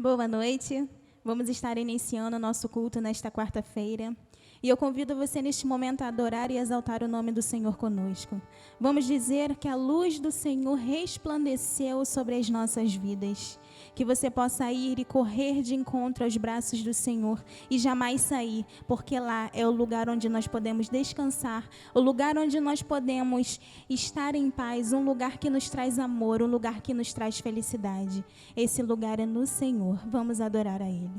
Boa noite. Vamos estar iniciando o nosso culto nesta quarta-feira. E eu convido você neste momento a adorar e exaltar o nome do Senhor conosco. Vamos dizer que a luz do Senhor resplandeceu sobre as nossas vidas. Que você possa ir e correr de encontro aos braços do Senhor e jamais sair, porque lá é o lugar onde nós podemos descansar, o lugar onde nós podemos estar em paz, um lugar que nos traz amor, um lugar que nos traz felicidade. Esse lugar é no Senhor. Vamos adorar a Ele.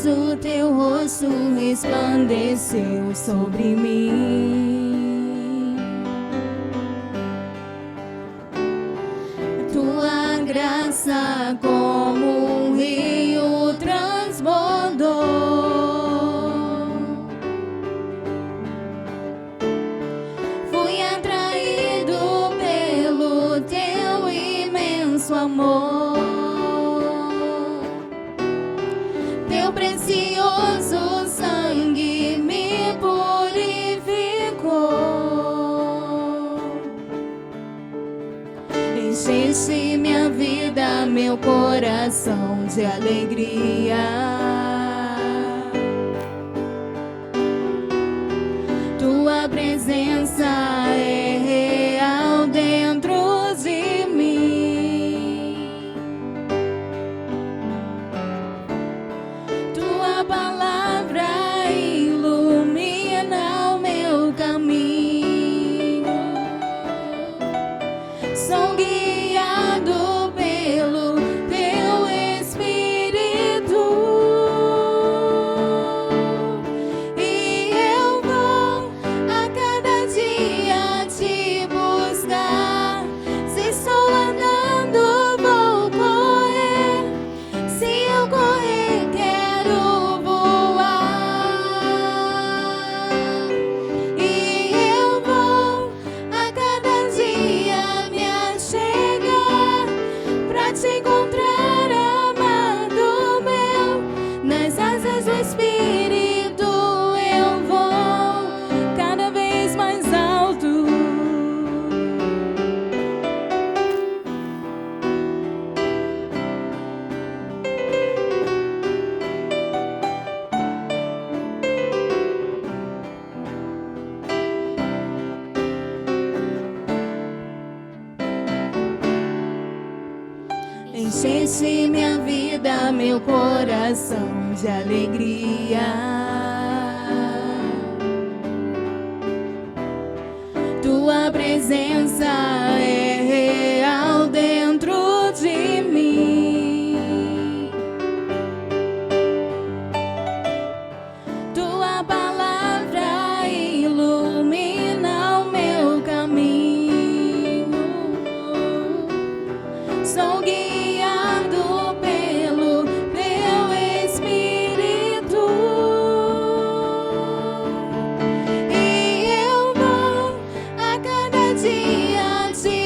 O teu rosto resplandeceu sobre mim. Tua graça como um rio transbordou. Fui atraído pelo teu imenso amor. Precioso sangue me purificou. Encheste minha vida, meu coração de alegria. Tua presença é real dentro de mim. Tua palavra ilumina o meu caminho. Sou guiado pelo teu Espírito. E eu vou a cada dia te buscar. Se estou andando, vou correr. Se eu correr, quero voar. E eu vou a cada dia me achegar pra te encontrar, amado meu. Nas asas do Espírito eu vou cada vez mais alto. Encheste minha vida, meu coração de alegria. Tua presença é real dentro de mim. Tua palavra ilumina o meu caminho. Sou guiado pelo teu Espírito. E eu vou a cada dia te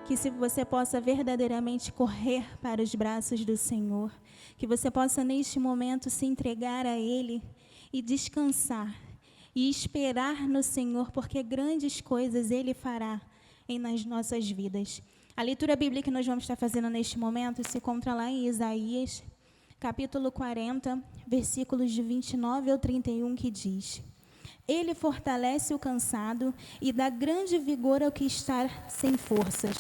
Que se você possa verdadeiramente correr para os braços do Senhor, que você possa neste momento se entregar a Ele e descansar e esperar no Senhor, porque grandes coisas Ele fará nas nossas vidas. A leitura bíblica que nós vamos estar fazendo neste momento se encontra lá em Isaías, capítulo 40, versículos de 29 ao 31, que diz: Ele fortalece o cansado e dá grande vigor ao que está sem forças.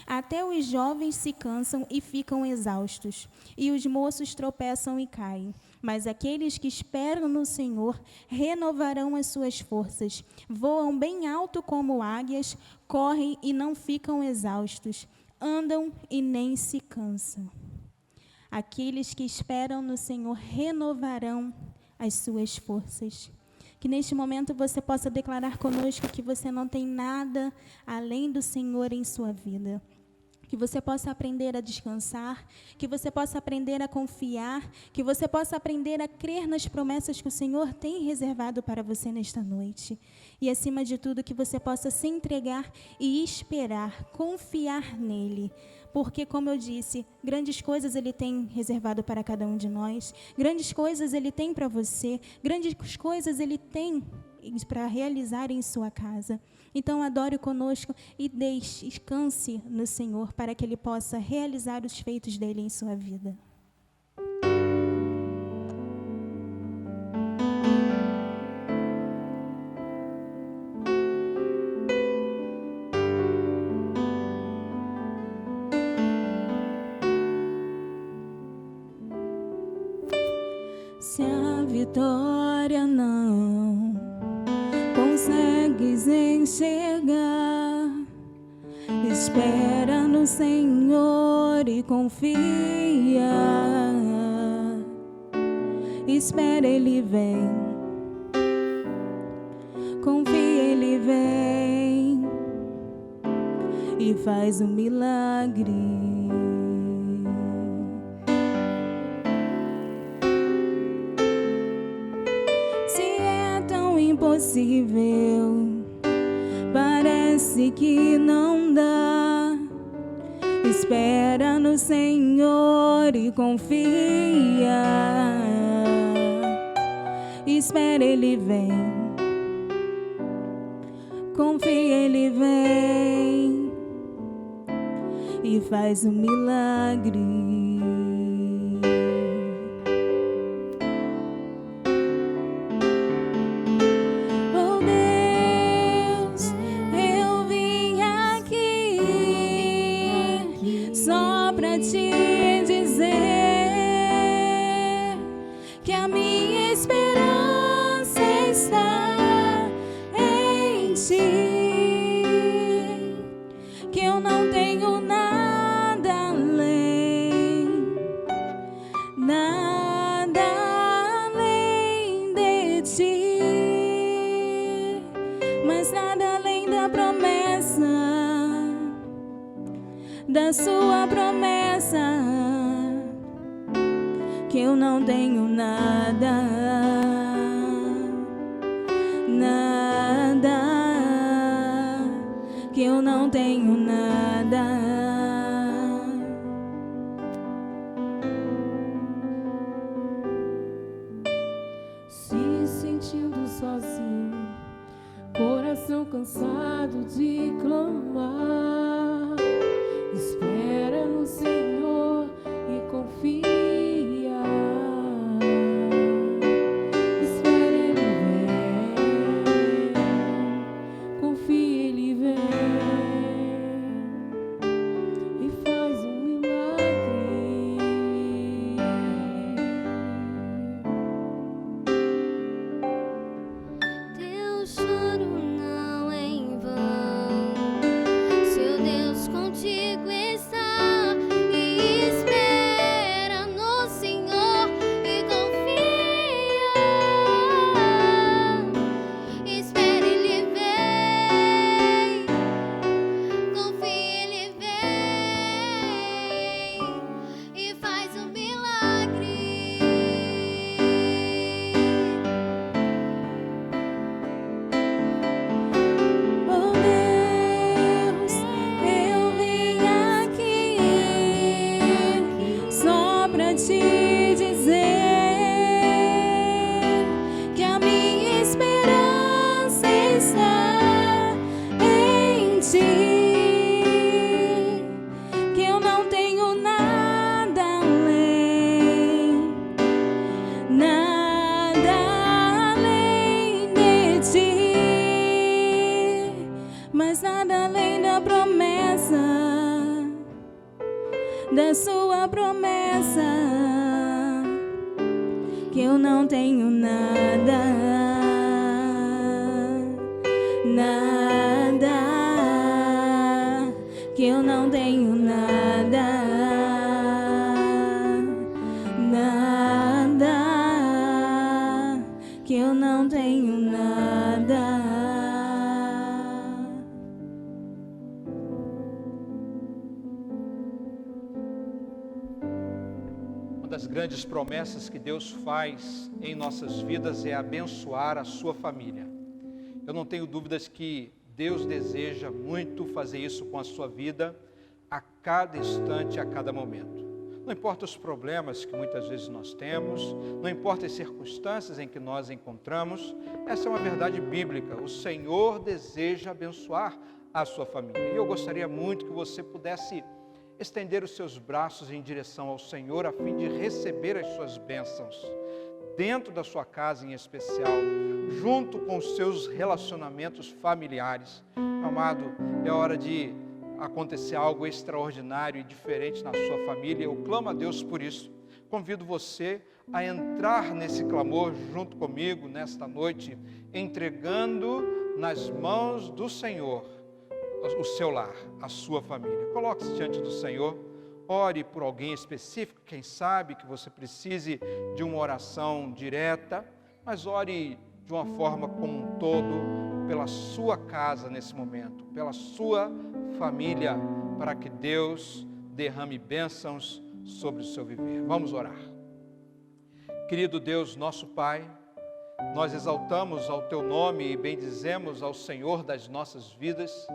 Até os jovens se cansam e ficam exaustos, e os moços tropeçam e caem. Mas aqueles que esperam no Senhor renovarão as suas forças, voam bem alto como águias, correm e não ficam exaustos, andam e nem se cansam. Aqueles que esperam no Senhor renovarão as suas forças. Que neste momento você possa declarar conosco que você não tem nada além do Senhor em sua vida. Que você possa aprender a descansar, que você possa aprender a confiar, que você possa aprender a crer nas promessas que o Senhor tem reservado para você nesta noite. E, acima de tudo, que você possa se entregar e esperar, confiar nele. Porque, como eu disse, grandes coisas Ele tem reservado para cada um de nós, grandes coisas Ele tem para você, grandes coisas Ele tem para realizar em sua casa. Então, adore conosco e descanse no Senhor para que Ele possa realizar os feitos dEle em sua vida. Se a vitória não consegues enxergar, espera no Senhor e confia. Espera, Ele vem. Confia, Ele vem e faz um milagre. Impossível, parece que não dá. Espera no Senhor e confia. Espera, Ele vem. Confia, Ele vem e faz um milagre. Te dizer que a minha esperança está em ti, que eu não tenho nada além de ti, mas nada além da promessa, da sua promessa, que eu não tenho nada, que eu não tenho nada. Se sentindo sozinho, coração cansado de clamar, espera no Senhor e confia. Espera, Ele vem. Confia, Ele vem e faz um milagre. Teu choro não é em vão. da sua promessa, que eu não tenho nada, nada, que eu não tenho nada, nada, que eu não tenho nada. Uma das grandes promessas que Deus faz em nossas vidas é abençoar a sua família. Eu não tenho dúvidas que Deus deseja muito fazer isso com a sua vida a cada instante, a cada momento. Não importa os problemas que muitas vezes nós temos, não importa as circunstâncias em que nós encontramos, essa é uma verdade bíblica. O Senhor deseja abençoar a sua família. E eu gostaria muito que você pudesse estender os seus braços em direção ao Senhor, a fim de receber as suas bênçãos, dentro da sua casa em especial, junto com os seus relacionamentos familiares. Amado, é hora de acontecer algo extraordinário e diferente na sua família. Eu clamo a Deus por isso. Convido você a entrar nesse clamor junto comigo nesta noite, entregando nas mãos do Senhor o seu lar, a sua família. Coloque-se diante do Senhor, ore por alguém específico, quem sabe que você precise de uma oração direta, mas ore de uma forma como um todo, pela sua casa nesse momento, pela sua família, para que Deus derrame bênçãos sobre o seu viver. Vamos orar. Querido Deus, nosso Pai, nós exaltamos ao Teu nome e bendizemos ao Senhor das nossas vidas,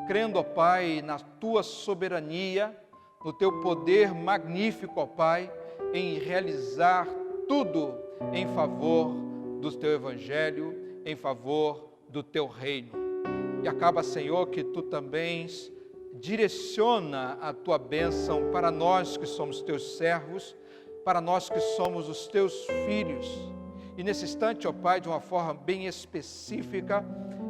crendo, ó Pai, na Tua soberania, no Teu poder magnífico, ó Pai, em realizar tudo em favor do Teu Evangelho, em favor do Teu reino. E acaba, Senhor, que Tu também direciona a Tua bênção para nós que somos Teus servos, para nós que somos os Teus filhos. E nesse instante, ó Pai, de uma forma bem específica,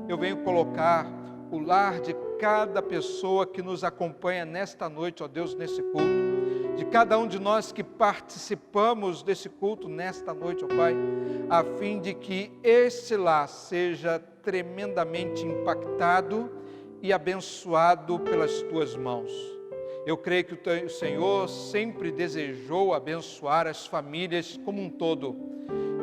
eu venho colocar o lar de cada pessoa que nos acompanha nesta noite, ó Deus, nesse culto, de cada um de nós que participamos desse culto nesta noite, ó Pai, a fim de que esse lar seja tremendamente impactado e abençoado pelas Tuas mãos. Eu creio que o Senhor sempre desejou abençoar as famílias como um todo,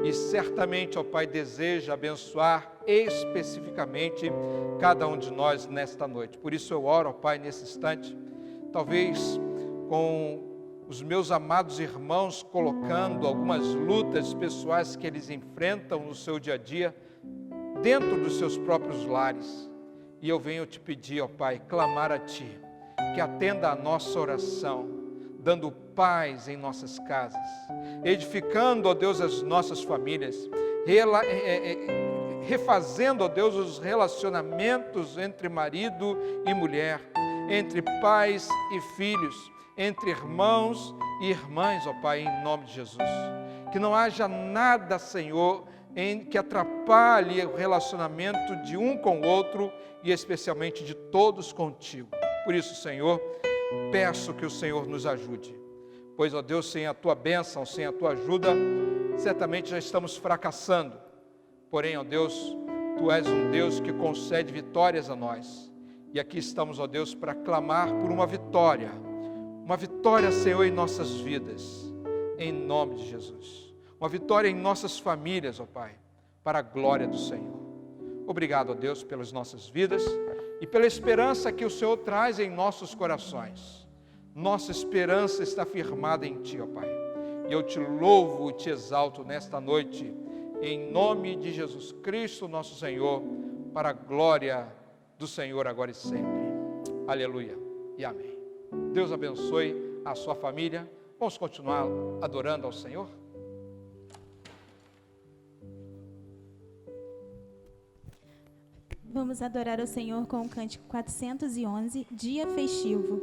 e certamente, ó Pai, deseja abençoar especificamente cada um de nós nesta noite. Por isso eu oro, ó Pai, nesse instante, talvez com os meus amados irmãos colocando algumas lutas pessoais que eles enfrentam no seu dia a dia, dentro dos seus próprios lares. E eu venho te pedir, ó Pai, clamar a Ti, que atenda a nossa oração, dando paz em nossas casas, edificando, ó Deus, as nossas famílias, refazendo, ó Deus, os relacionamentos entre marido e mulher, entre pais e filhos, entre irmãos e irmãs, ó Pai, em nome de Jesus. Que não haja nada, Senhor, que atrapalhe o relacionamento de um com o outro e especialmente de todos contigo. Por isso, Senhor, peço que o Senhor nos ajude, pois, ó Deus, sem a Tua bênção, sem a Tua ajuda, certamente já estamos fracassando. Porém, ó Deus, Tu és um Deus que concede vitórias a nós. E aqui estamos, ó Deus, para clamar por uma vitória, Senhor, em nossas vidas, em nome de Jesus. Uma vitória em nossas famílias, ó Pai, para a glória do Senhor. Obrigado, ó Deus, pelas nossas vidas e pela esperança que o Senhor traz em nossos corações. Nossa esperança está firmada em Ti, ó Pai. E eu Te louvo e Te exalto nesta noite, em nome de Jesus Cristo, nosso Senhor, para a glória do Senhor agora e sempre. Aleluia e amém. Deus abençoe a sua família. Vamos continuar adorando ao Senhor? Vamos adorar ao Senhor com o cântico 411, Dia Festivo.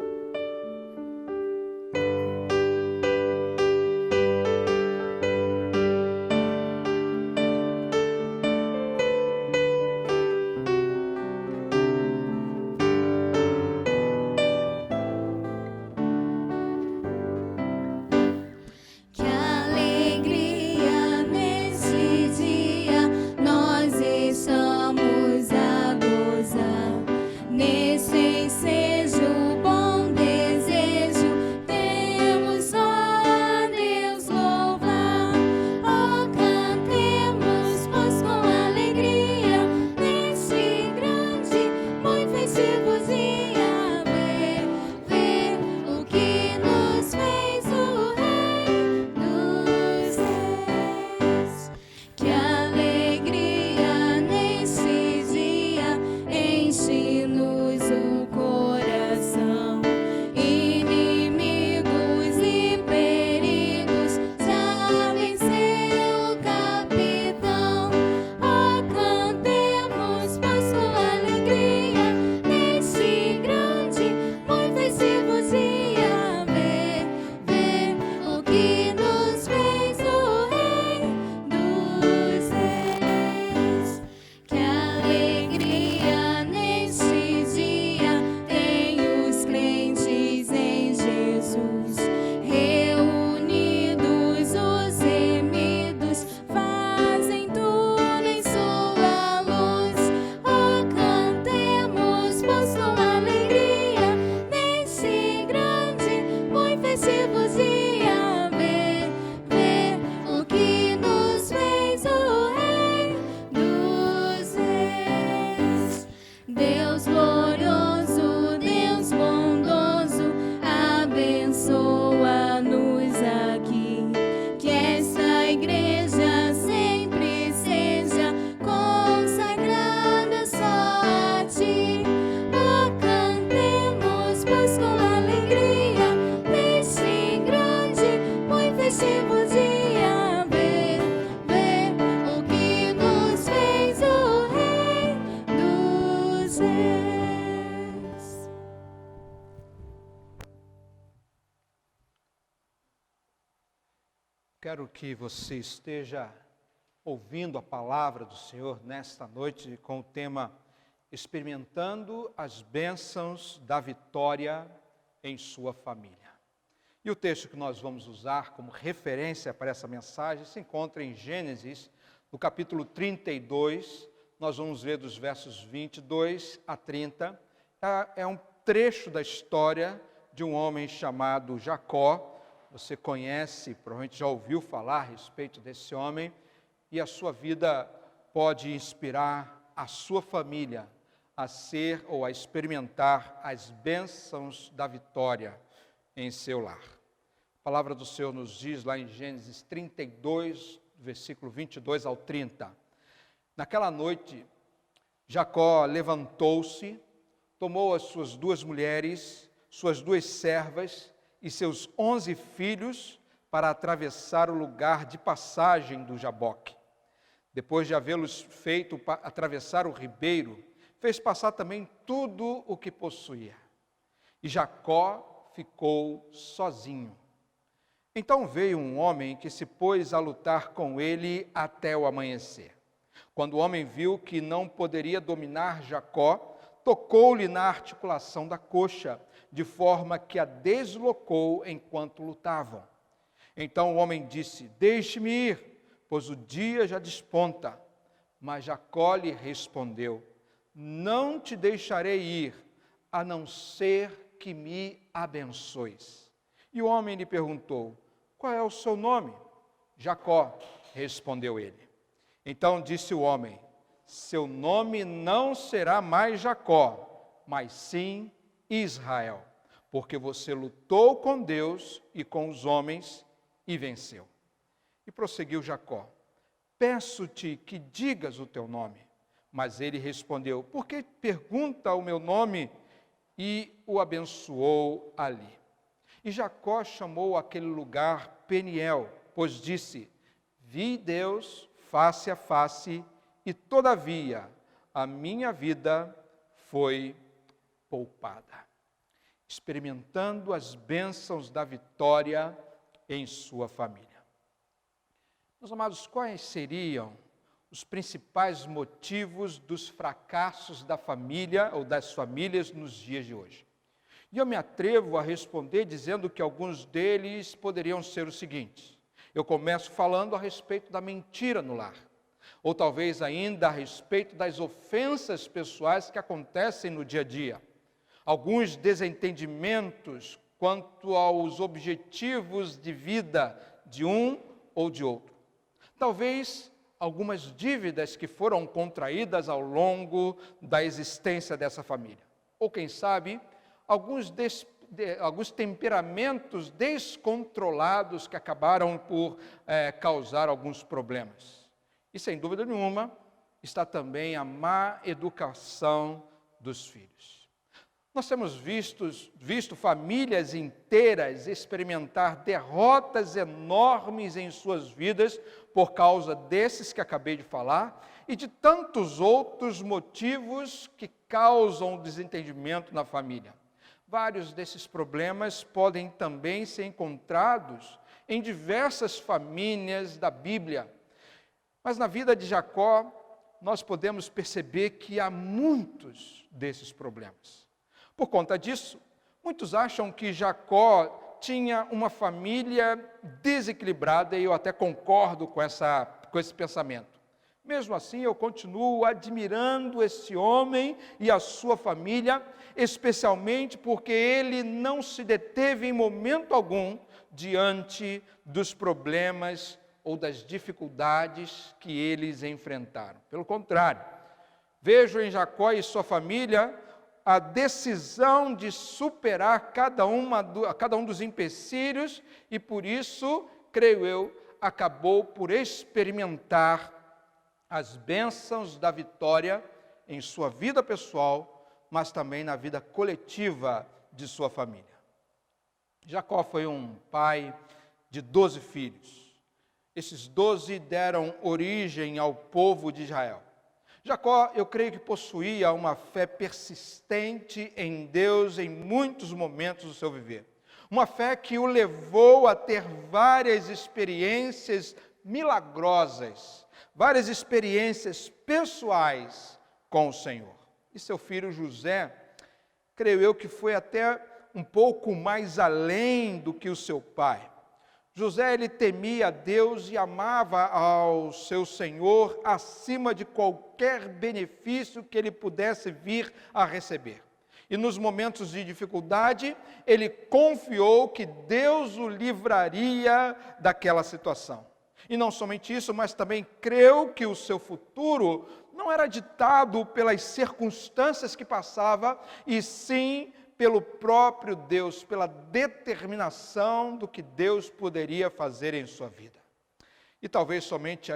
Quero que você esteja ouvindo a palavra do Senhor nesta noite com o tema Experimentando as bênçãos da vitória em sua família. E o texto que nós vamos usar como referência para essa mensagem se encontra em Gênesis, no capítulo 32, nós vamos ler dos versos 22 a 30. É um trecho da história de um homem chamado Jacó. Você conhece, provavelmente já ouviu falar a respeito desse homem, e a sua vida pode inspirar a sua família a ser ou a experimentar as bênçãos da vitória em seu lar. A palavra do Senhor nos diz lá em Gênesis 32, versículo 22 ao 30. Naquela noite, Jacó levantou-se, tomou as suas 2 mulheres, suas 2 servas e seus 11 filhos para atravessar o lugar de passagem do Jaboque. Depois de havê-los feito atravessar o ribeiro, fez passar também tudo o que possuía. E Jacó ficou sozinho. Então veio um homem que se pôs a lutar com ele até o amanhecer. Quando o homem viu que não poderia dominar Jacó, tocou-lhe na articulação da coxa, de forma que a deslocou enquanto lutavam. Então o homem disse: deixe-me ir, pois o dia já desponta. Mas Jacó lhe respondeu: não te deixarei ir, a não ser que me abençoes. E o homem lhe perguntou: qual é o seu nome? Jacó, respondeu ele. Então disse o homem: seu nome não será mais Jacó, mas sim Israel, porque você lutou com Deus e com os homens e venceu. E prosseguiu Jacó: peço-te que digas o teu nome. Mas ele respondeu: por que pergunta o meu nome? E o abençoou ali. E Jacó chamou aquele lugar Peniel, pois disse: vi Deus face a face, e todavia a minha vida foi poupada. Experimentando as bênçãos da vitória em sua família. Meus amados, quais seriam os principais motivos dos fracassos da família ou das famílias nos dias de hoje? E eu me atrevo a responder dizendo que alguns deles poderiam ser os seguintes. Eu começo falando a respeito da mentira no lar, ou talvez ainda a respeito das ofensas pessoais que acontecem no dia a dia. Alguns desentendimentos quanto aos objetivos de vida de um ou de outro. Talvez algumas dívidas que foram contraídas ao longo da existência dessa família. Ou quem sabe, alguns temperamentos descontrolados que acabaram por causar alguns problemas. E sem dúvida nenhuma, está também a má educação dos filhos. Nós temos visto famílias inteiras experimentar derrotas enormes em suas vidas por causa desses que acabei de falar e de tantos outros motivos que causam desentendimento na família. Vários desses problemas podem também ser encontrados em diversas famílias da Bíblia. Mas na vida de Jacó, nós podemos perceber que há muitos desses problemas. Por conta disso, muitos acham que Jacó tinha uma família desequilibrada, e eu até concordo com esse pensamento. Mesmo assim, eu continuo admirando esse homem e a sua família, especialmente porque ele não se deteve em momento algum diante dos problemas ou das dificuldades que eles enfrentaram. Pelo contrário, vejo em Jacó e sua família a decisão de superar cada um dos empecilhos e, por isso, creio eu, acabou por experimentar as bênçãos da vitória em sua vida pessoal, mas também na vida coletiva de sua família. Jacó foi um pai de 12 filhos. Esses 12 deram origem ao povo de Israel. Jacó, eu creio que possuía uma fé persistente em Deus em muitos momentos do seu viver. Uma fé que o levou a ter várias experiências milagrosas, várias experiências pessoais com o Senhor. E seu filho José, creio eu que foi até um pouco mais além do que o seu pai. José, ele temia a Deus e amava ao seu Senhor acima de qualquer benefício que ele pudesse vir a receber. E nos momentos de dificuldade, ele confiou que Deus o livraria daquela situação. E não somente isso, mas também creu que o seu futuro não era ditado pelas circunstâncias que passava, e sim pelo próprio Deus, pela determinação do que Deus poderia fazer em sua vida. E talvez somente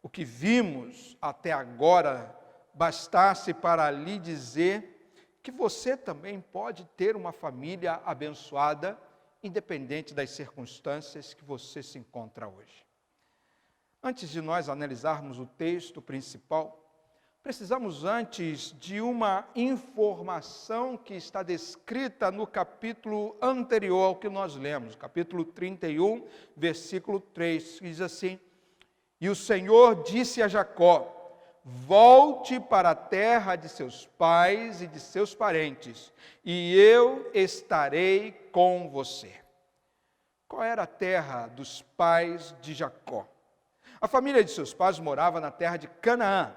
o que vimos até agora bastasse para lhe dizer que você também pode ter uma família abençoada, independente das circunstâncias que você se encontra hoje. Antes de nós analisarmos o texto principal, precisamos antes de uma informação que está descrita no capítulo anterior ao que nós lemos, capítulo 31, versículo 3, que diz assim: E o Senhor disse a Jacó: volte para a terra de seus pais e de seus parentes, e eu estarei com você. Qual era a terra dos pais de Jacó? A família de seus pais morava na terra de Canaã,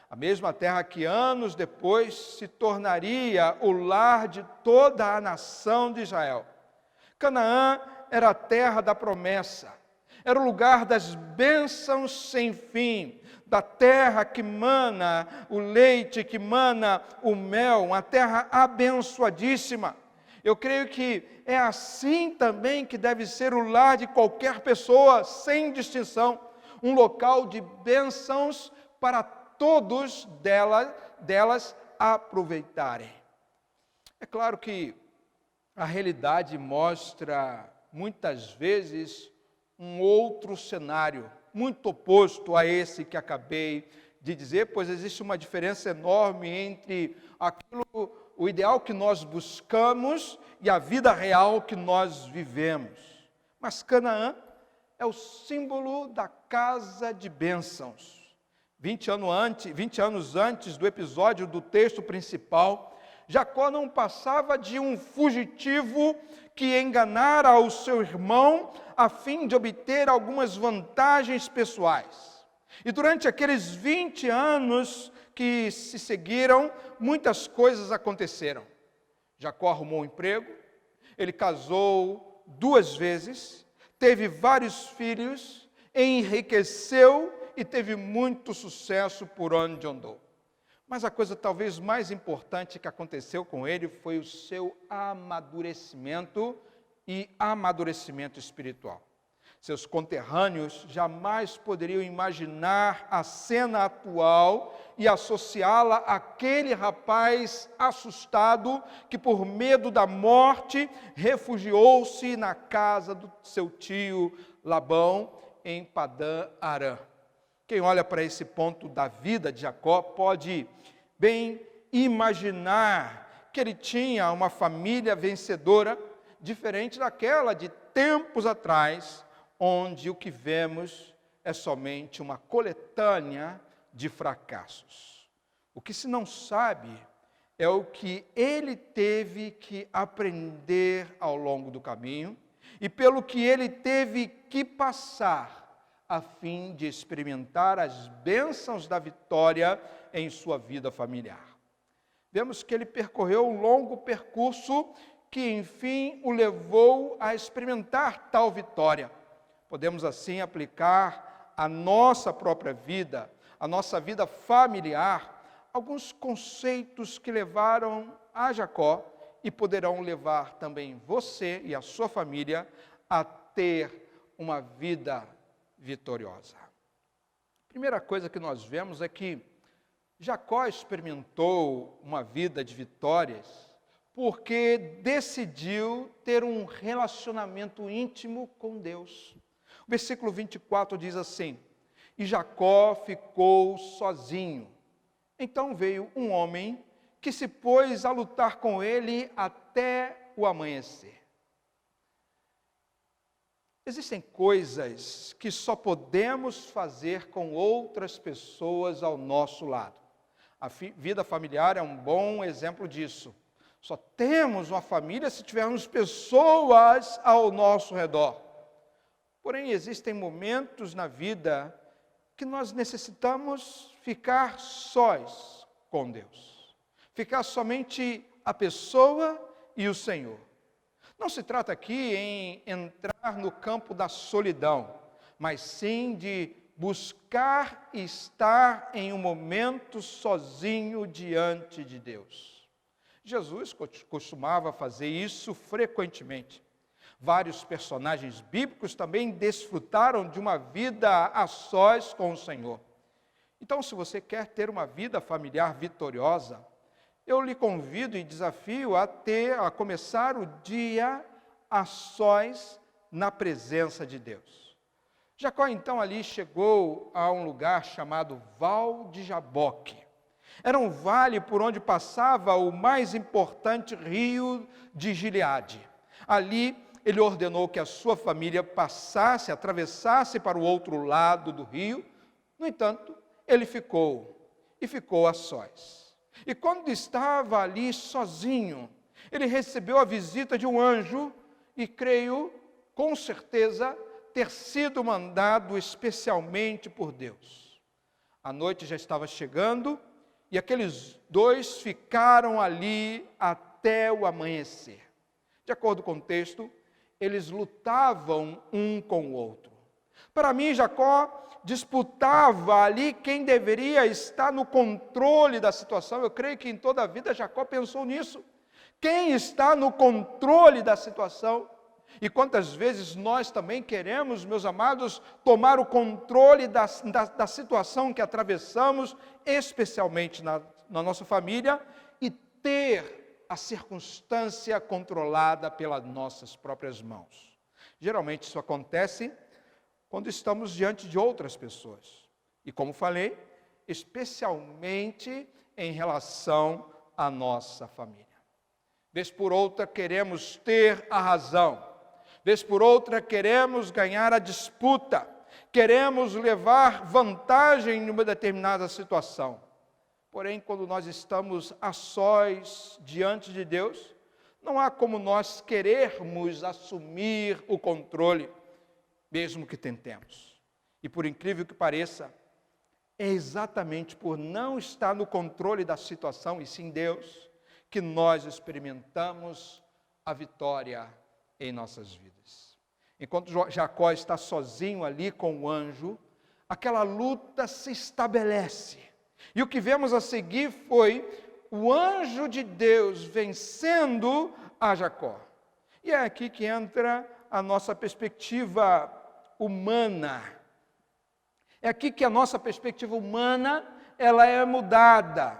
a mesma terra que anos depois se tornaria o lar de toda a nação de Israel. Canaã era a terra da promessa, era o lugar das bênçãos sem fim, da terra que mana o leite, que mana o mel, uma terra abençoadíssima. Eu creio que é assim também que deve ser o lar de qualquer pessoa, sem distinção, um local de bênçãos para todos delas aproveitarem. É claro que a realidade mostra muitas vezes um outro cenário, muito oposto a esse que acabei de dizer, pois existe uma diferença enorme entre o ideal que nós buscamos e a vida real que nós vivemos. Mas Canaã é o símbolo da casa de bênçãos. 20 anos antes do episódio do texto principal, Jacó não passava de um fugitivo que enganara o seu irmão a fim de obter algumas vantagens pessoais. E durante aqueles 20 anos que se seguiram, muitas coisas aconteceram. Jacó arrumou um emprego, ele casou 2 vezes, teve vários filhos, enriqueceu e teve muito sucesso por onde andou. Mas a coisa talvez mais importante que aconteceu com ele foi o seu amadurecimento e amadurecimento espiritual. Seus conterrâneos jamais poderiam imaginar a cena atual e associá-la àquele rapaz assustado que, por medo da morte, refugiou-se na casa do seu tio Labão, em Padã Arã. Quem olha para esse ponto da vida de Jacó pode bem imaginar que ele tinha uma família vencedora, diferente daquela de tempos atrás, onde o que vemos é somente uma coletânea de fracassos. O que se não sabe é o que ele teve que aprender ao longo do caminho e pelo que ele teve que passar a fim de experimentar as bênçãos da vitória em sua vida familiar. Vemos que ele percorreu um longo percurso que, enfim, o levou a experimentar tal vitória. Podemos, assim, aplicar à nossa própria vida, à nossa vida familiar, alguns conceitos que levaram a Jacó e poderão levar também você e a sua família a ter uma vida vitoriosa. A primeira coisa que nós vemos é que Jacó experimentou uma vida de vitórias porque decidiu ter um relacionamento íntimo com Deus. O versículo 24 diz assim: E Jacó ficou sozinho. Então veio um homem que se pôs a lutar com ele até o amanhecer. Existem coisas que só podemos fazer com outras pessoas ao nosso lado. A vida familiar é um bom exemplo disso. Só temos uma família se tivermos pessoas ao nosso redor. Porém, existem momentos na vida que nós necessitamos ficar sós com Deus. Ficar somente a pessoa e o Senhor. Não se trata aqui em entrar no campo da solidão, mas sim de buscar estar em um momento sozinho diante de Deus. Jesus costumava fazer isso frequentemente. Vários personagens bíblicos também desfrutaram de uma vida a sós com o Senhor. Então, se você quer ter uma vida familiar vitoriosa, eu lhe convido e desafio a começar o dia a sós na presença de Deus. Jacó então ali chegou a um lugar chamado Val de Jaboque. Era um vale por onde passava o mais importante rio de Gileade. Ali ele ordenou que a sua família atravessasse para o outro lado do rio. No entanto, ele ficou a sós. E quando estava ali sozinho, ele recebeu a visita de um anjo e creio, com certeza, ter sido mandado especialmente por Deus. A noite já estava chegando e aqueles dois ficaram ali até o amanhecer. De acordo com o texto, eles lutavam um com o outro. Para mim, Jacó disputava ali quem deveria estar no controle da situação. Eu creio que em toda a vida Jacó pensou nisso. Quem está no controle da situação? E quantas vezes nós também queremos, meus amados, tomar o controle da situação que atravessamos, especialmente na nossa família, e ter a circunstância controlada pelas nossas próprias mãos. Geralmente isso acontece quando estamos diante de outras pessoas. E como falei, especialmente em relação à nossa família. Vez por outra queremos ter a razão. Vez por outra queremos ganhar a disputa. Queremos levar vantagem em uma determinada situação. Porém, quando nós estamos a sós diante de Deus, não há como nós querermos assumir o controle, mesmo que tentemos. E por incrível que pareça, é exatamente por não estar no controle da situação, e sim Deus, que nós experimentamos a vitória em nossas vidas. Enquanto Jacó está sozinho ali com o anjo, aquela luta se estabelece. E o que vemos a seguir foi o anjo de Deus vencendo a Jacó. E é aqui que entra a nossa perspectiva humana. É aqui que a nossa perspectiva humana, ela é mudada.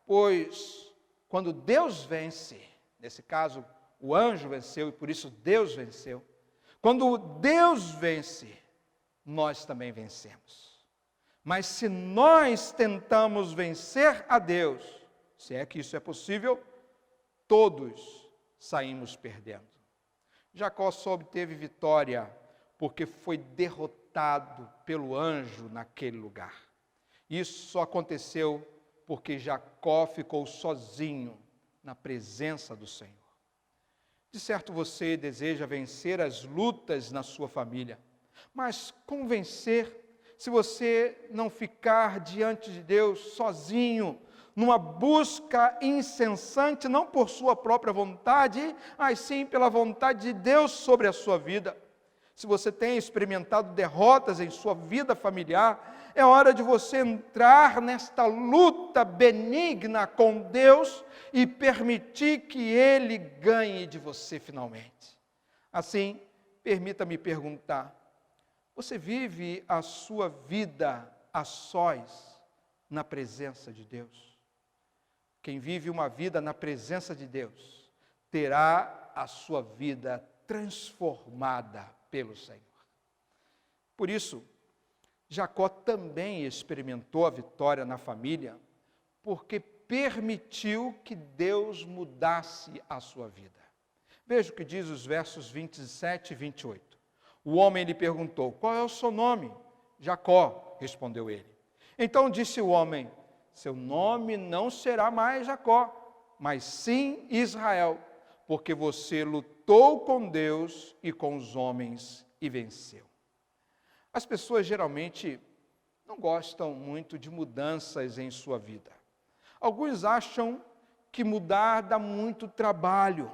Pois, quando Deus vence, nesse caso, o anjo venceu e por isso Deus venceu. Quando Deus vence, nós também vencemos. Mas se nós tentamos vencer a Deus, se é que isso é possível, todos saímos perdendo. Jacó só obteve vitória porque foi derrotado pelo anjo naquele lugar. Isso só aconteceu porque Jacó ficou sozinho na presença do Senhor. De certo você deseja vencer as lutas na sua família, mas como vencer se você não ficar diante de Deus sozinho, numa busca incessante, não por sua própria vontade, mas sim pela vontade de Deus sobre a sua vida? Se você tem experimentado derrotas em sua vida familiar, é hora de você entrar nesta luta benigna com Deus e permitir que Ele ganhe de você finalmente. Assim, permita-me perguntar, você vive a sua vida a sós na presença de Deus? Quem vive uma vida na presença de Deus, terá a sua vida transformada pelo Senhor. Por isso, Jacó também experimentou a vitória na família, porque permitiu que Deus mudasse a sua vida. Veja o que diz os versos 27 e 28. O homem lhe perguntou: qual é o seu nome? Jacó, respondeu ele. Então disse o homem: seu nome não será mais Jacó, mas sim Israel, porque você lutou com Deus e com os homens e venceu. As pessoas geralmente não gostam muito de mudanças em sua vida. Alguns acham que mudar dá muito trabalho.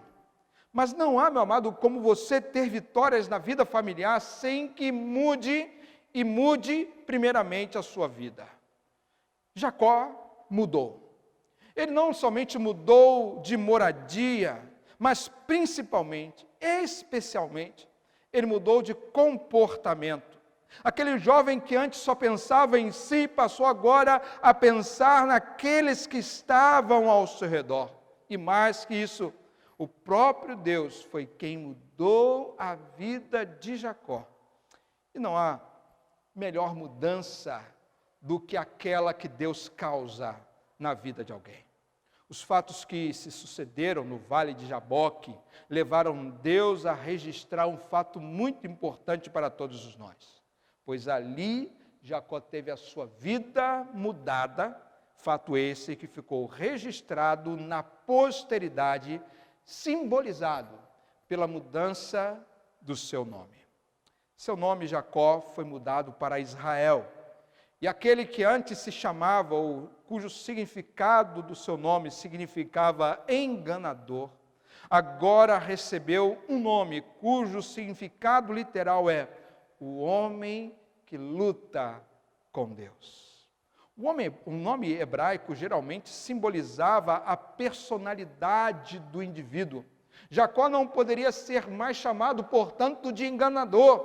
Mas não há, meu amado, como você ter vitórias na vida familiar sem que mude primeiramente a sua vida. Jacó mudou. Ele não somente mudou de moradia, mas principalmente, especialmente, ele mudou de comportamento. Aquele jovem que antes só pensava em si, passou agora a pensar naqueles que estavam ao seu redor. E mais que isso, o próprio Deus foi quem mudou a vida de Jacó. E não há melhor mudança do que aquela que Deus causa na vida de alguém. Os fatos que se sucederam no Vale de Jaboque levaram Deus a registrar um fato muito importante para todos nós. Pois ali Jacó teve a sua vida mudada, fato esse que ficou registrado na posteridade, simbolizado pela mudança do seu nome. Seu nome Jacó foi mudado para Israel. E aquele que antes se chamava, ou cujo significado do seu nome significava enganador, agora recebeu um nome cujo significado literal é o homem que luta com Deus. O nome hebraico geralmente simbolizava a personalidade do indivíduo. Jacó não poderia ser mais chamado, portanto, de enganador,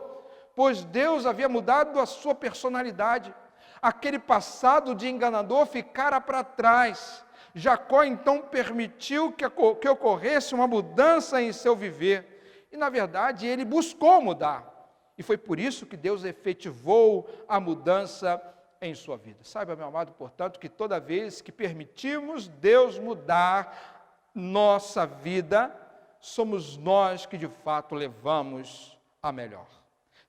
pois Deus havia mudado a sua personalidade. Aquele passado de enganador ficara para trás. Jacó então permitiu que ocorresse uma mudança em seu viver. E na verdade ele buscou mudar. E foi por isso que Deus efetivou a mudança em sua vida. Saiba, meu amado, portanto, que toda vez que permitimos Deus mudar nossa vida, somos nós que de fato levamos a melhor.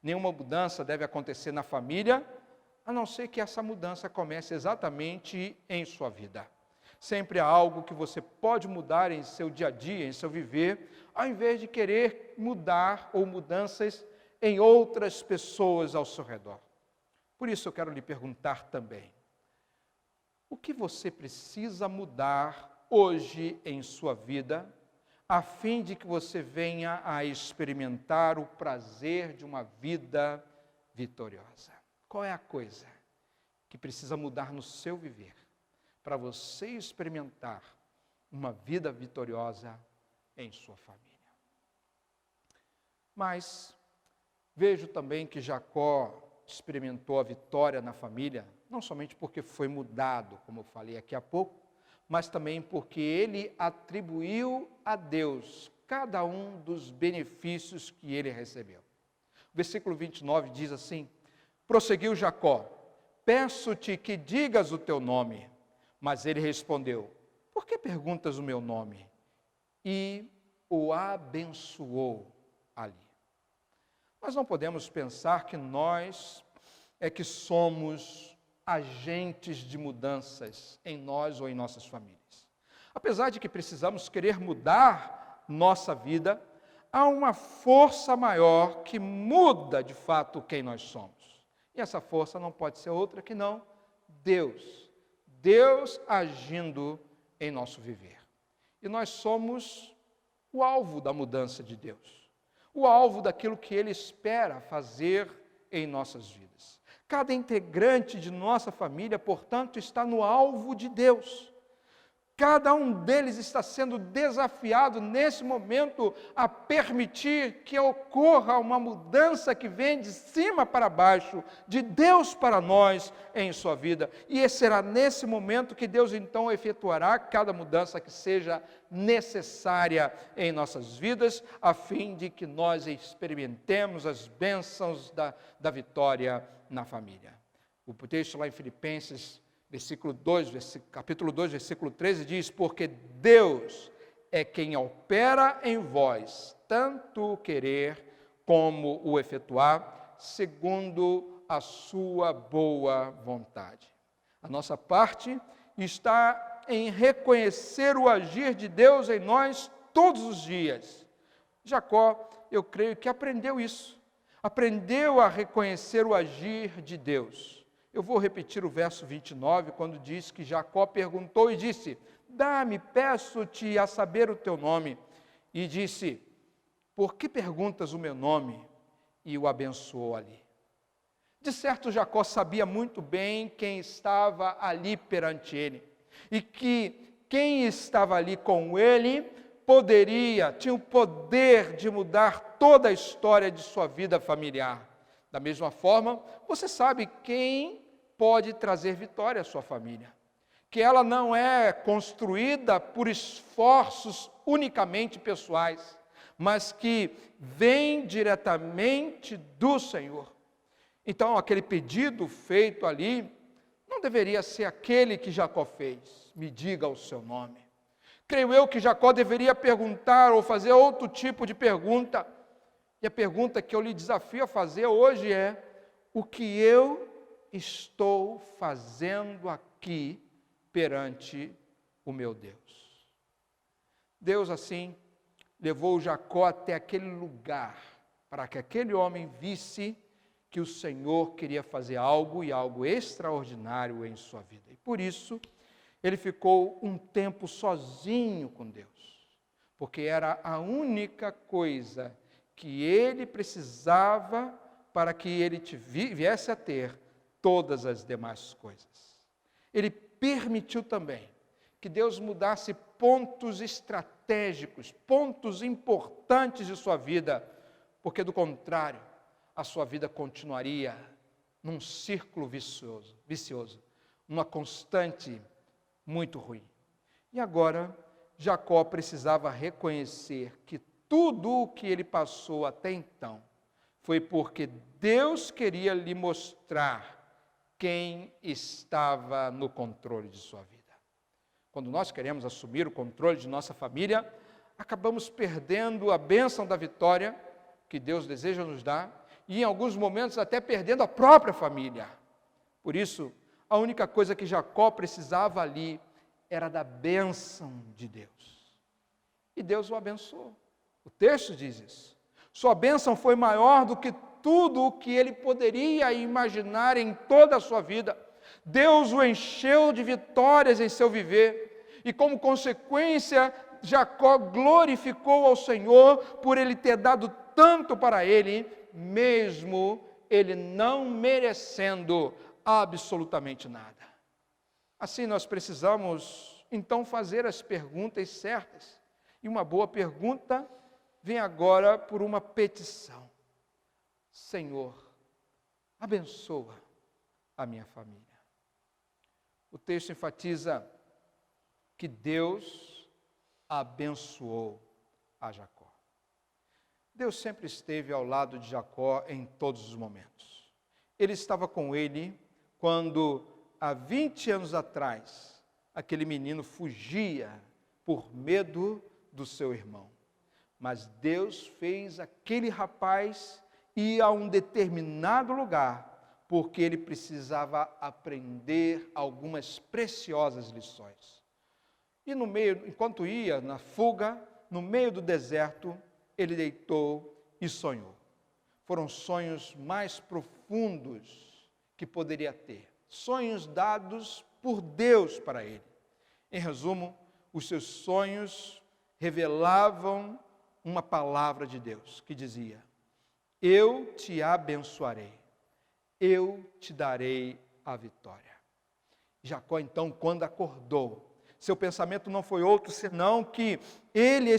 Nenhuma mudança deve acontecer na família, a não ser que essa mudança comece exatamente em sua vida. Sempre há algo que você pode mudar em seu dia a dia, em seu viver, ao invés de querer mudar ou mudanças em outras pessoas ao seu redor. Por isso eu quero lhe perguntar também, o que você precisa mudar hoje em sua vida, a fim de que você venha a experimentar o prazer de uma vida vitoriosa? Qual é a coisa que precisa mudar no seu viver, para você experimentar uma vida vitoriosa em sua família? Mas vejo também que Jacó experimentou a vitória na família, não somente porque foi mudado, como eu falei aqui há pouco, mas também porque ele atribuiu a Deus cada um dos benefícios que ele recebeu. O versículo 29 diz assim: prosseguiu Jacó: peço-te que digas o teu nome. Mas ele respondeu: por que perguntas o meu nome? E o abençoou ali. Nós não podemos pensar que nós é que somos agentes de mudanças em nós ou em nossas famílias. Apesar de que precisamos querer mudar nossa vida, há uma força maior que muda de fato quem nós somos. E essa força não pode ser outra que não Deus. Deus agindo em nosso viver. E nós somos o alvo da mudança de Deus. O alvo daquilo que Ele espera fazer em nossas vidas. Cada integrante de nossa família, portanto, está no alvo de Deus. Cada um deles está sendo desafiado nesse momento a permitir que ocorra uma mudança que vem de cima para baixo, de Deus para nós em sua vida. E será nesse momento que Deus então efetuará cada mudança que seja necessária em nossas vidas, a fim de que nós experimentemos as bênçãos da vitória na família. O texto lá em Filipenses, capítulo 2, versículo 13, diz: porque Deus é quem opera em vós, tanto o querer como o efetuar, segundo a sua boa vontade. A nossa parte está em reconhecer o agir de Deus em nós todos os dias. Jacó, eu creio que aprendeu isso. Aprendeu a reconhecer o agir de Deus. Eu vou repetir o verso 29, quando diz que Jacó perguntou e disse: dá-me, peço-te a saber o teu nome. E disse: por que perguntas o meu nome? E o abençoou ali. De certo, Jacó sabia muito bem quem estava ali perante ele. E que quem estava ali com ele tinha o poder de mudar toda a história de sua vida familiar. Da mesma forma, você sabe quem pode trazer vitória à sua família. Que ela não é construída por esforços unicamente pessoais, mas que vem diretamente do Senhor. Então, aquele pedido feito ali, não deveria ser aquele que Jacó fez: me diga o seu nome. Creio eu que Jacó deveria perguntar ou fazer outro tipo de pergunta. E a pergunta que eu lhe desafio a fazer hoje é: o que eu estou fazendo aqui perante o meu Deus? Deus, assim, levou Jacó até aquele lugar, para que aquele homem visse que o Senhor queria fazer algo, e algo extraordinário em sua vida. E por isso, ele ficou um tempo sozinho com Deus, porque era a única coisa que ele precisava para que ele viesse a ter todas as demais coisas. Ele permitiu também que Deus mudasse pontos estratégicos, pontos importantes de sua vida, porque do contrário, a sua vida continuaria num círculo vicioso, numa constante muito ruim. E agora, Jacó precisava reconhecer que tudo o que ele passou até então foi porque Deus queria lhe mostrar quem estava no controle de sua vida. Quando nós queremos assumir o controle de nossa família, acabamos perdendo a bênção da vitória que Deus deseja nos dar, e em alguns momentos até perdendo a própria família. Por isso, a única coisa que Jacó precisava ali era da bênção de Deus. E Deus o abençoou. O texto diz isso. Sua bênção foi maior do que tudo o que ele poderia imaginar em toda a sua vida. Deus o encheu de vitórias em seu viver, e como consequência, Jacó glorificou ao Senhor por ele ter dado tanto para ele, mesmo ele não merecendo absolutamente nada. Assim, nós precisamos então fazer as perguntas certas. E uma boa pergunta vem agora por uma petição: Senhor, abençoa a minha família. O texto enfatiza que Deus abençoou a Jacó. Deus sempre esteve ao lado de Jacó em todos os momentos. Ele estava com ele quando, há 20 anos atrás, aquele menino fugia por medo do seu irmão. Mas Deus fez aquele rapaz ir a um determinado lugar, porque ele precisava aprender algumas preciosas lições. E no meio, enquanto ia na fuga, no meio do deserto, ele deitou e sonhou. Foram sonhos mais profundos que poderia ter. Sonhos dados por Deus para ele. Em resumo, os seus sonhos revelavam uma palavra de Deus que dizia: eu te abençoarei, eu te darei a vitória. Jacó, então, quando acordou, seu pensamento não foi outro senão que ele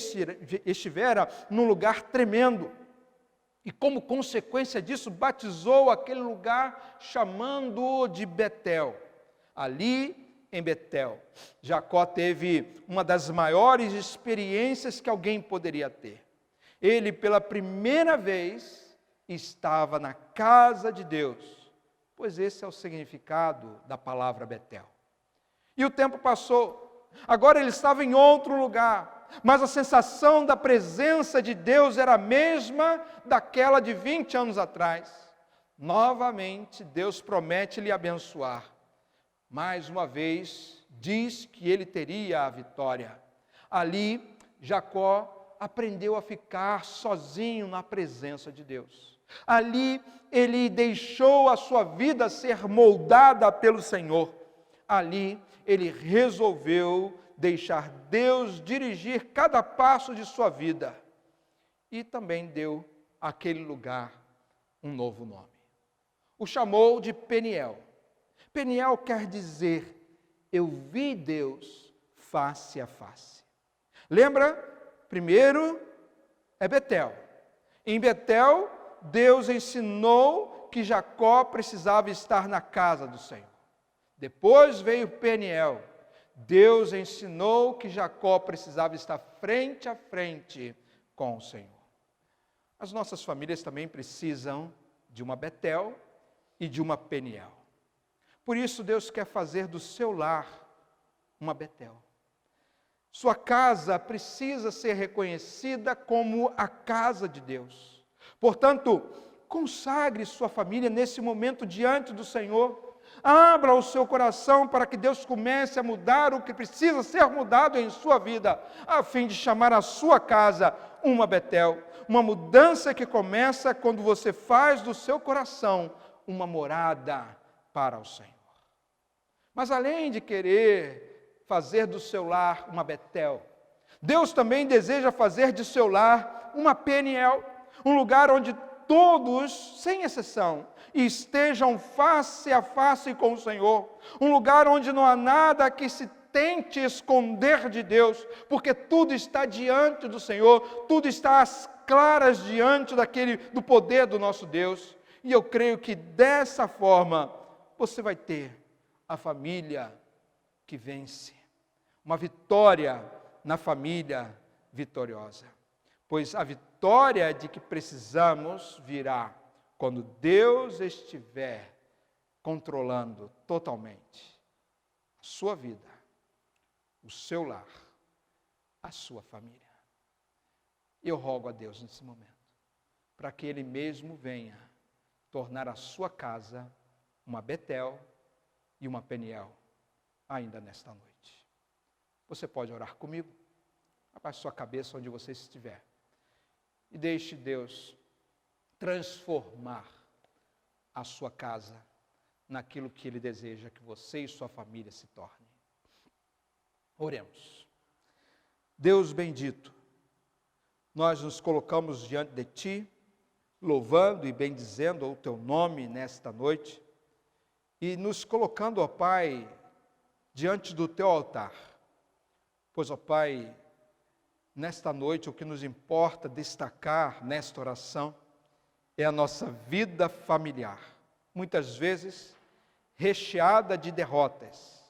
estivera num lugar tremendo. E como consequência disso, batizou aquele lugar chamando-o de Betel. Ali em Betel, Jacó teve uma das maiores experiências que alguém poderia ter. Ele, pela primeira vez, estava na casa de Deus, pois esse é o significado da palavra Betel. E o tempo passou. Agora ele estava em outro lugar, mas a sensação da presença de Deus era a mesma daquela de 20 anos atrás. Novamente, Deus promete lhe abençoar. Mais uma vez, diz que ele teria a vitória. Ali, Jacó aprendeu a ficar sozinho na presença de Deus. Ali, ele deixou a sua vida ser moldada pelo Senhor. Ali, ele resolveu deixar Deus dirigir cada passo de sua vida. E também deu àquele lugar um novo nome. O chamou de Peniel. Peniel quer dizer, eu vi Deus face a face. Lembra? Primeiro é Betel. Em Betel, Deus ensinou que Jacó precisava estar na casa do Senhor. Depois veio Peniel. Deus ensinou que Jacó precisava estar frente a frente com o Senhor. As nossas famílias também precisam de uma Betel e de uma Peniel. Por isso Deus quer fazer do seu lar uma Betel. Sua casa precisa ser reconhecida como a casa de Deus. Portanto, consagre sua família nesse momento diante do Senhor. Abra o seu coração para que Deus comece a mudar o que precisa ser mudado em sua vida, a fim de chamar a sua casa uma Betel. Uma mudança que começa quando você faz do seu coração uma morada para o Senhor. Mas além de querer fazer do seu lar uma Betel, Deus também deseja fazer de seu lar uma Peniel, um lugar onde todos, sem exceção, estejam face a face com o Senhor, um lugar onde não há nada que se tente esconder de Deus, porque tudo está diante do Senhor, tudo está às claras diante do poder do nosso Deus, e eu creio que dessa forma você vai ter a família que vence, uma vitória na família vitoriosa, pois a vitória de que precisamos virá quando Deus estiver controlando totalmente a sua vida, o seu lar, a sua família. Eu rogo a Deus nesse momento, para que Ele mesmo venha tornar a sua casa uma Betel e uma Peniel, ainda nesta noite. Você pode orar comigo? Abaixe sua cabeça onde você estiver. E deixe Deus transformar a sua casa naquilo que Ele deseja que você e sua família se tornem. Oremos. Deus bendito, nós nos colocamos diante de Ti, louvando e bendizendo o Teu nome nesta noite, e nos colocando, ó Pai, diante do Teu altar. Pois, ó Pai, nesta noite o que nos importa destacar nesta oração é a nossa vida familiar, muitas vezes recheada de derrotas,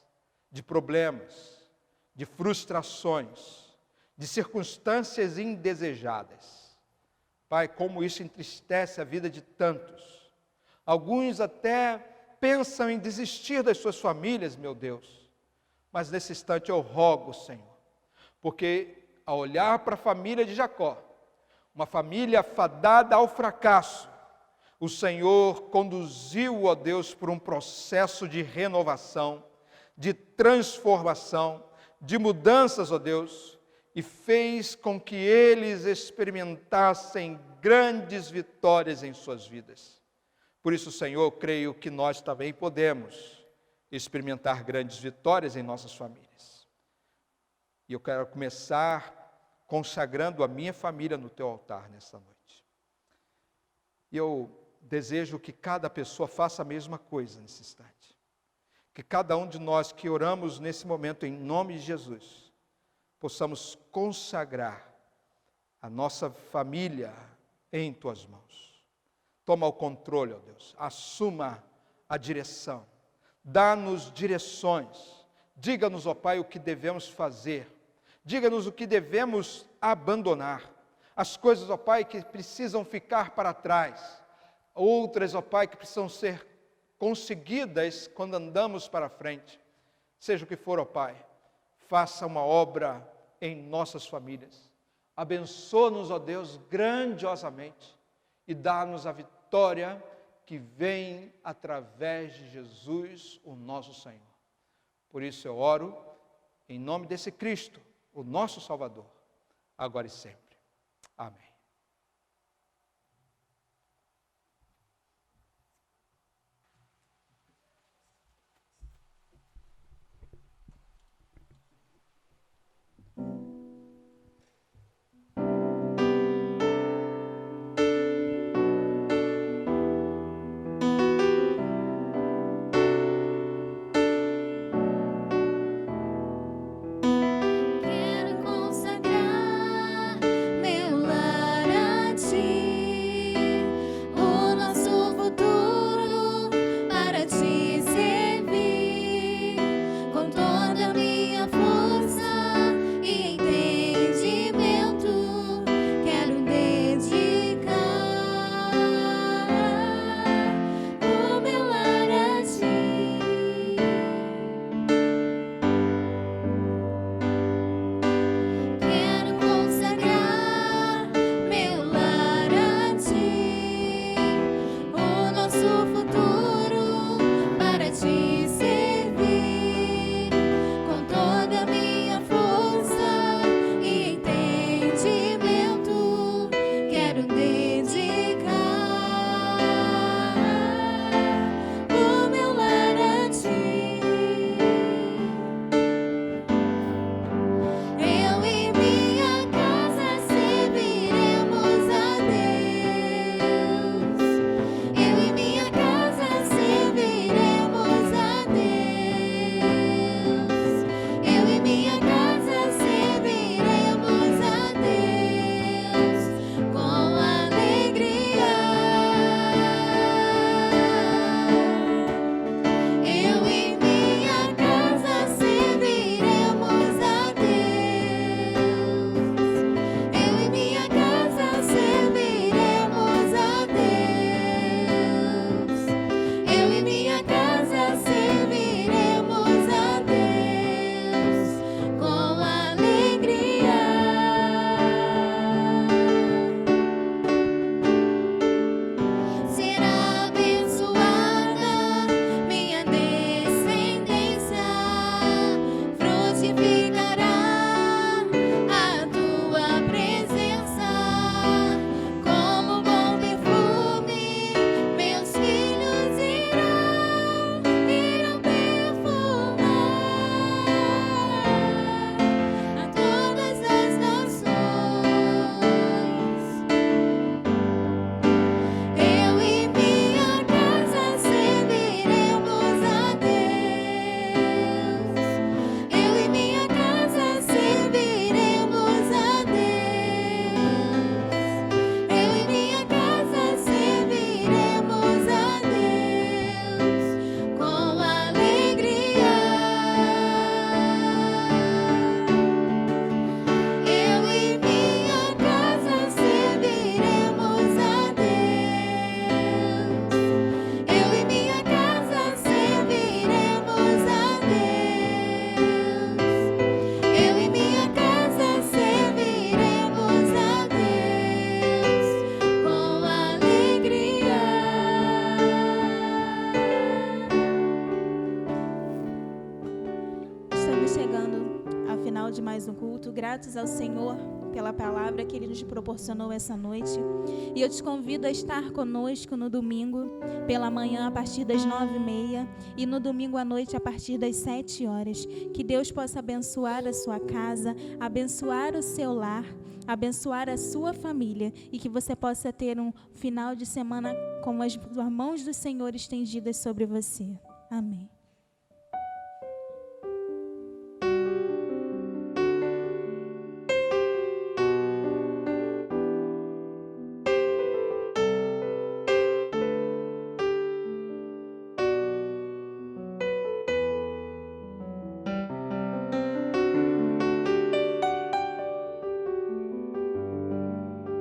de problemas, de frustrações, de circunstâncias indesejadas. Pai, como isso entristece a vida de tantos. Alguns até pensam em desistir das suas famílias, meu Deus. Mas nesse instante eu rogo, Senhor, porque ao olhar para a família de Jacó, uma família fadada ao fracasso, o Senhor conduziu, ó Deus, por um processo de renovação, de transformação, de mudanças, ó Deus, e fez com que eles experimentassem grandes vitórias em suas vidas. Por isso, Senhor, eu creio que nós também podemos experimentar grandes vitórias em nossas famílias. E eu quero começar consagrando a minha família no Teu altar nesta noite. E eu desejo que cada pessoa faça a mesma coisa nesse instante. Que cada um de nós que oramos nesse momento em nome de Jesus, possamos consagrar a nossa família em Tuas mãos. Toma o controle, ó Deus, assuma a direção, dá-nos direções, diga-nos, ó Pai, o que devemos fazer, diga-nos o que devemos abandonar, as coisas, ó Pai, que precisam ficar para trás, outras, ó Pai, que precisam ser conseguidas quando andamos para frente. Seja o que for, ó Pai, faça uma obra em nossas famílias. Abençoa-nos, ó Deus, grandiosamente e dá-nos a vitória que vem através de Jesus, o nosso Senhor. Por isso eu oro em nome desse Cristo, o nosso Salvador, agora e sempre. Amém. Quero consagrar meu lar a ti, o nosso futuro para te servir, com toda a minha força e entendimento. Quero dedicar o meu lar a ti. Quero consagrar meu lar a ti, o nosso futuro para te servir, com toda a minha força e entendimento. Quero dedicar o meu lar a ti. Eu e minha casa serviremos a Deus. Eu e minha casa serviremos a Deus. Eu e minha casa serviremos a Deus com alegria. Eu e minha casa serviremos a Deus. Eu e minha casa serviremos a Deus. Eu e minha casa serviremos a Deus com alegria. Será abençoada minha descendência, frutificará a tua presença. Como bom perfume, meus filhos irão perfumar a todas as nações. Eu e minha casa serviremos a Deus. Eu e minha casa serviremos a Deus. Eu e minha casa serviremos a Deus com alegria. Eu e minha casa serviremos a Deus. Eu e minha casa serviremos a Deus. Eu e minha casa serviremos a Deus com alegria. Estamos chegando ao final de mais um culto, gratos ao Senhor pela palavra que Ele nos proporcionou essa noite. E eu te convido a estar conosco no domingo, pela manhã, a partir das 9h30, e no domingo à noite, a partir das 7h. Que Deus possa abençoar a sua casa, abençoar o seu lar, abençoar a sua família, e que você possa ter um final de semana com as mãos do Senhor estendidas sobre você. Amém.